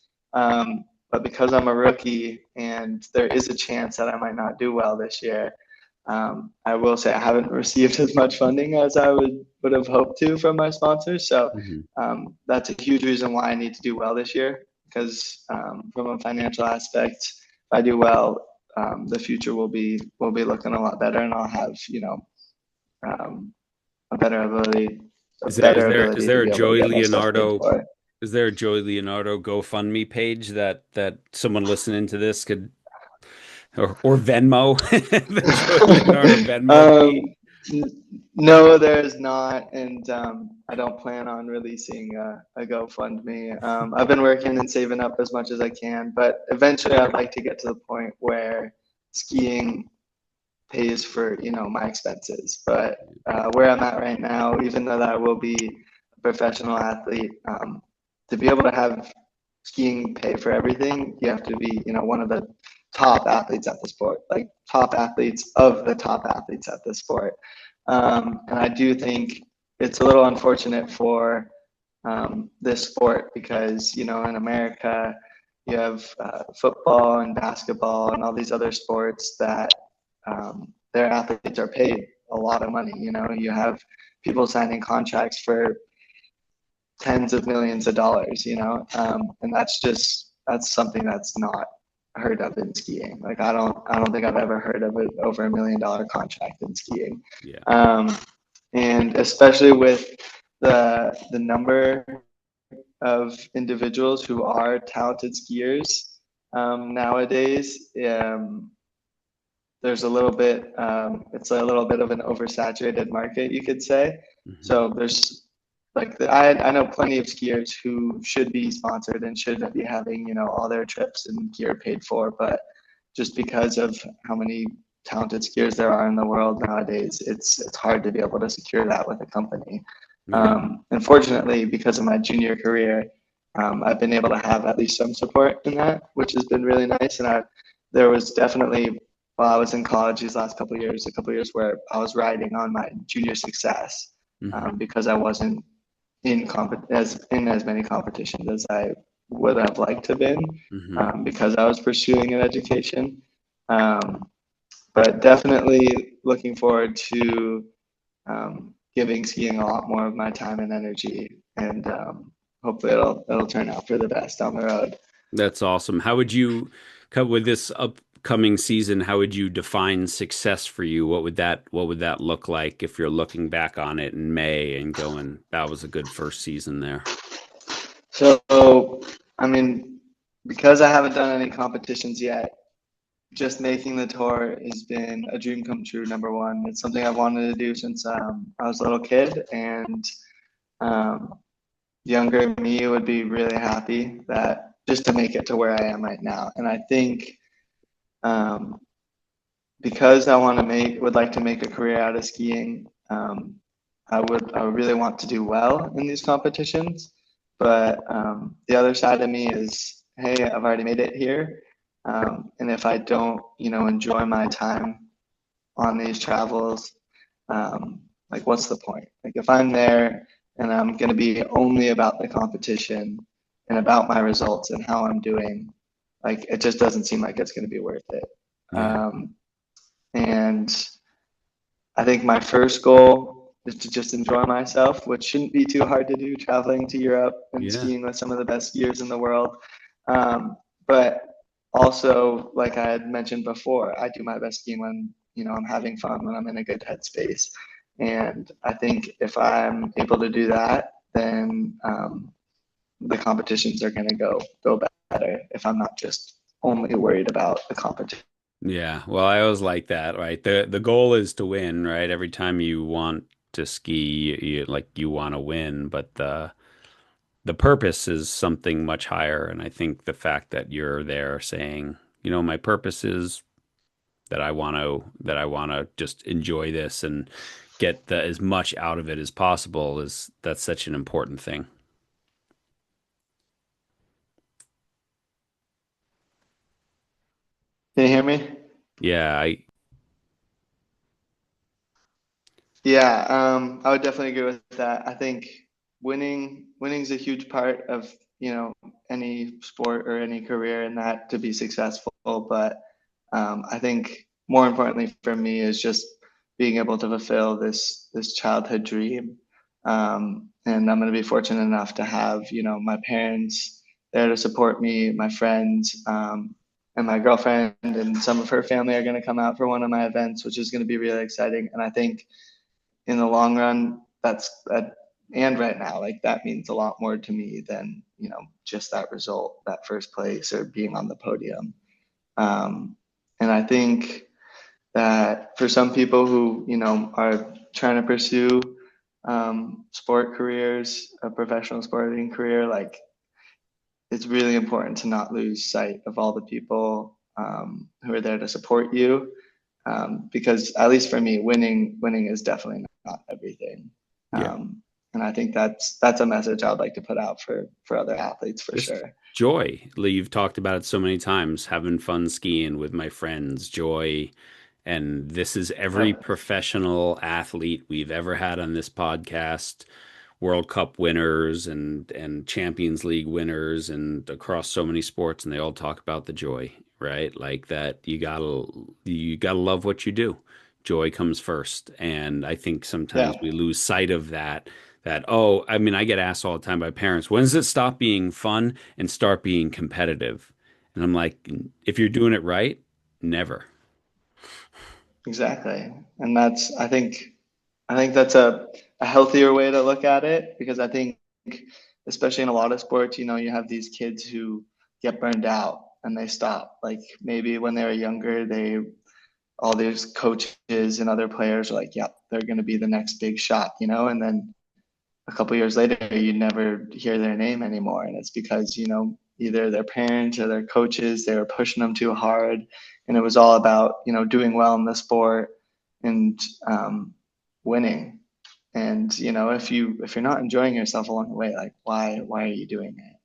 But because I'm a rookie and there is a chance that I might not do well this year, I will say I haven't received as much funding as I would have hoped to from my sponsors. So Hmm. that's a huge reason why I need to do well this year. Because from a financial aspect, if I do well, the future will be looking a lot better, and I'll have um, a better ability a Is there is better there is ability to there a be able to Joey get my stuff paid Leonardo for. is there a Joey Leonardo GoFundMe page that someone listening to this could, or Venmo, the Joey Leonardo Venmo page? um, no, there's not, and I don't plan on releasing a GoFundMe. I've been working and saving up as much as I can, but eventually I'd like to get to the point where skiing pays for my expenses. But where I'm at right now, even though that I will be a professional athlete, to be able to have skiing pay for everything, you have to be one of the top athletes at the sport, like top athletes of the top athletes at the sport. And I do think it's a little unfortunate for this sport because, in America, you have football and basketball and all these other sports that their athletes are paid a lot of money. You have people signing contracts for tens of millions of dollars, and that's something that's not heard of in skiing. Like I don't think I've ever heard of it over $1 million contract in skiing. Yeah. Um, and especially with the number of individuals who are talented skiers nowadays, there's a little bit, it's a little bit of an oversaturated market, you could say. Hmm. So there's like I know plenty of skiers who should be sponsored and should be having, all their trips and gear paid for, but just because of how many talented skiers there are in the world nowadays, it's hard to be able to secure that with a company. Yeah. Unfortunately, because of my junior career, I've been able to have at least some support in that, which has been really nice. And there was definitely, while I was in college these last a couple years where I was riding on my junior success Hmm. because I wasn't in as many competitions as I would have liked to have been Hmm. because I was pursuing an education. Um, but definitely looking forward to giving skiing a lot more of my time and energy, and hopefully it'll turn out for the best down the road. That's awesome. How would you, with this upcoming season, how would you define success for you? What would that look like if you're looking back on it in May and going, that was a good first season there? So, I mean, because I haven't done any competitions yet, just making the tour has been a dream come true. Number one, it's something I've wanted to do since I was a little kid, and um, younger me would be really happy that just to make it to where I am right now. And I think um, because would like to make a career out of skiing. I would really want to do well in these competitions, but the other side of me is, hey, I've already made it here, and if I don't, enjoy my time on these travels, like what's the point? Like if I'm there and I'm going to be only about the competition and about my results and how I'm doing, like it just doesn't seem like it's going to be worth it. Yeah. Um, and I think my first goal is to just enjoy myself, which shouldn't be too hard to do, traveling to Europe and Yeah. skiing with some of the best skiers in the world. But also, like I had mentioned before, I do my best skiing when I'm having fun, when I'm in a good headspace. And I think if I'm able to do that, then the competitions are going to go better if I'm not just only worried about the competition. Yeah. Well, I always like that, right? The goal is to win, right? Every time you want to ski, you want to win, but the purpose is something much higher. And I think the fact that you're there saying, my purpose is that I want to just enjoy this and get as much out of it as possible is that's such an important thing. Can you hear me? Yeah, Yeah, I would definitely agree with that. I think winning's a huge part of, any sport or any career in that to be successful. But I think more importantly for me is just being able to fulfill this childhood dream. And I'm going to be fortunate enough to have, my parents there to support me, my friends, and my girlfriend and some of her family are going to come out for one of my events, which is going to be really exciting. And I think in the long run, and right now, like that means a lot more to me than, just that result, that first place or being on the podium. And I think that for some people who, are trying to pursue sport careers, a professional sporting career, like it's really important to not lose sight of all the people who are there to support you. Because at least for me, winning is definitely not everything. yeah. And I think that's a message I would like to put out for other athletes for Just sure. joy. You've talked about it so many times, having fun skiing with my friends, joy, And this is every Yep. professional athlete we've ever had on this podcast, World Cup winners and Champions League winners and across so many sports, and they all talk about the joy, right? Like that you gotta love what you do. Joy comes first. And I think sometimes Yeah, we lose sight of that, oh, I mean, I get asked all the time by parents, when does it stop being fun and start being competitive? And I'm like, if you're doing it right, never. exactly. And I think that's a healthier way to look at it because I think, especially in a lot of sports, you have these kids who get burned out and they stop. Like maybe when they were younger, all these coaches and other players are like, yep, they're going to be the next big shot, and then a couple years later, you never hear their name anymore. And it's because, either their parents or their coaches, they were pushing them too hard. And it was all about, doing well in the sport and winning. And, if you're not enjoying yourself along the way, like why are you doing it?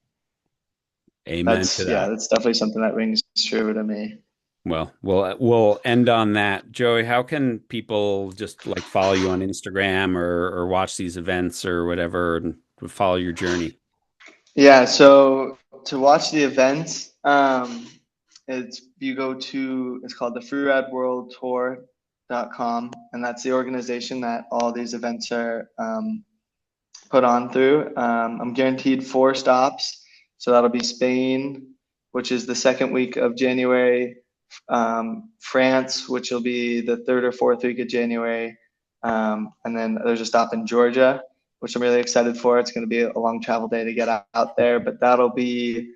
Amen to That's, yeah, that. that's definitely something that rings true to me. Well, we'll end on that. Joey, how can people just like follow you on Instagram or watch these events or whatever and follow your journey? Yeah, so to watch the event, it's called the Freeride World Tour.com, and that's the organization that all these events are put on through. I'm guaranteed 4 stops, so that'll be Spain, which is the second week of January, France, which will be the third or fourth week of January, and then there's a stop in Georgia, which I'm really excited for. It's going to be a long travel day to get out there, but that'll be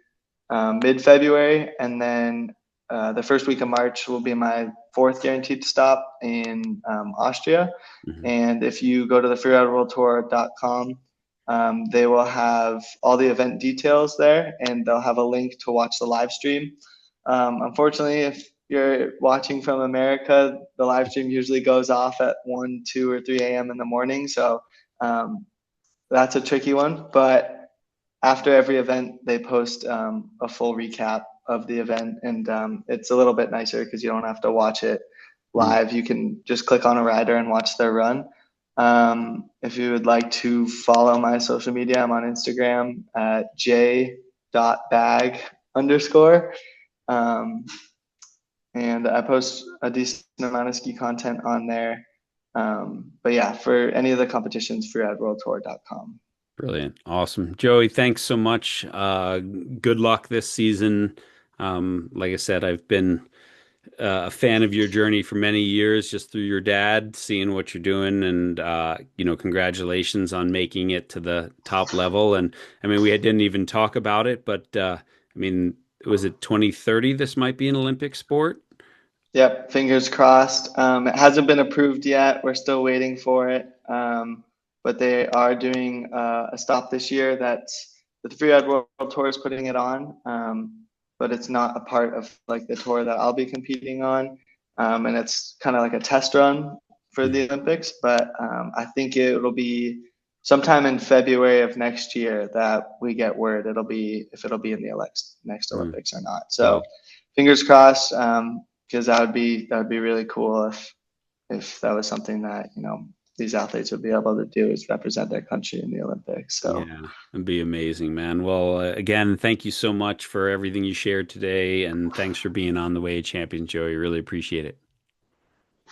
mid-February, and then the first week of March will be my fourth guaranteed stop in Austria. Mhm. And if you go to the freerideworldtour.com, they will have all the event details there, and they'll have a link to watch the live stream. Unfortunately, if you're watching from America, the live stream usually goes off at 1, 2, or 3 a.m. in the morning, so um, that's a tricky one. But after every event, they post a full recap of the event, and it's a little bit nicer because you don't have to watch it Mm. live. You can just click on a rider and watch their run. If you would like to follow my social media, I'm on Instagram at j.bag underscore. Um, and I post a decent amount of ski content on there. But yeah, for any of the competitions, freerideworldtour.com. Brilliant. Awesome. Joey, thanks so much. Good luck this season. Like I said, I've been a fan of your journey for many years, just through your dad, seeing what you're doing, and congratulations on making it to the top level. And I mean, we didn't even talk about it, but I mean, was it 2030? This might be an Olympic sport. Yep, fingers crossed. It hasn't been approved yet. We're still waiting for it. But they are doing a stop this year that's the Freeride World Tour is putting it on. But it's not a part of like the tour that I'll be competing on. And it's kind of like a test run for the Mhm. Olympics. But I think it'll be sometime in February of next year that we get word it'll be if it'll be in the next Mm. Olympics or not. Well, So fingers crossed. Because that would be really cool if that was something that these athletes would be able to do is represent their country in the Olympics. So yeah, it'd be amazing, man. Well, again, thank you so much for everything you shared today, and thanks for being on the Way of Champions, Joey. Really appreciate it.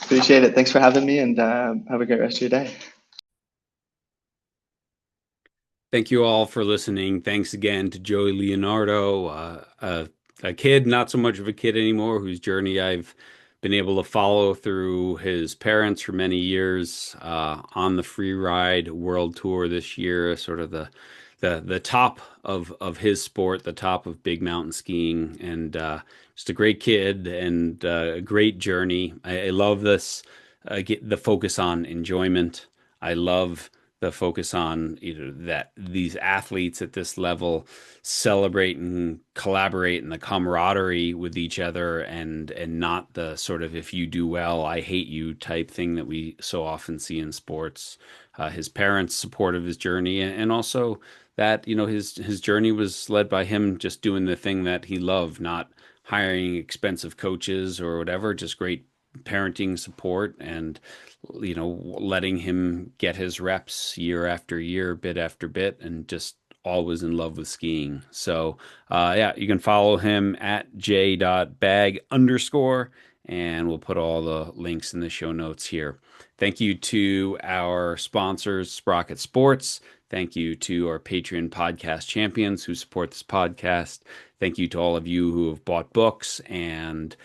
appreciate it. Thanks for having me, and have a great rest of your day. Thank you all for listening. Thanks again to Joey Leonardo, a kid, not so much of a kid anymore, whose journey I've been able to follow through his parents for many years, on the Freeride World Tour this year, sort of the top of his sport, the top of big mountain skiing, and just a great kid and a great journey. I love this, get the focus on enjoyment. I love the focus on that these athletes at this level celebrate and collaborate in the camaraderie with each other, and not the sort of if you do well, I hate you type thing that we so often see in sports. His parents' support of his journey, and also that his journey was led by him just doing the thing that he loved, not hiring expensive coaches or whatever, just great parenting support and letting him get his reps year after year, bit after bit, and just always in love with skiing. So yeah, you can follow him at j.bag underscore, and we'll put all the links in the show notes here. Thank you to our sponsors, Sprocket Sports. Thank you to our Patreon podcast champions who support this podcast. Thank you to all of you who have bought books and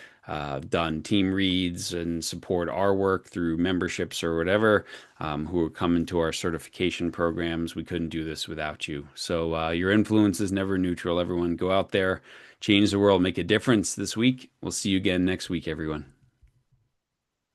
done team reads and support our work through memberships or whatever, who are coming to our certification programs. We couldn't do this without you. So your influence is never neutral. Everyone go out there, change the world, make a difference this week. We'll see you again next week, everyone.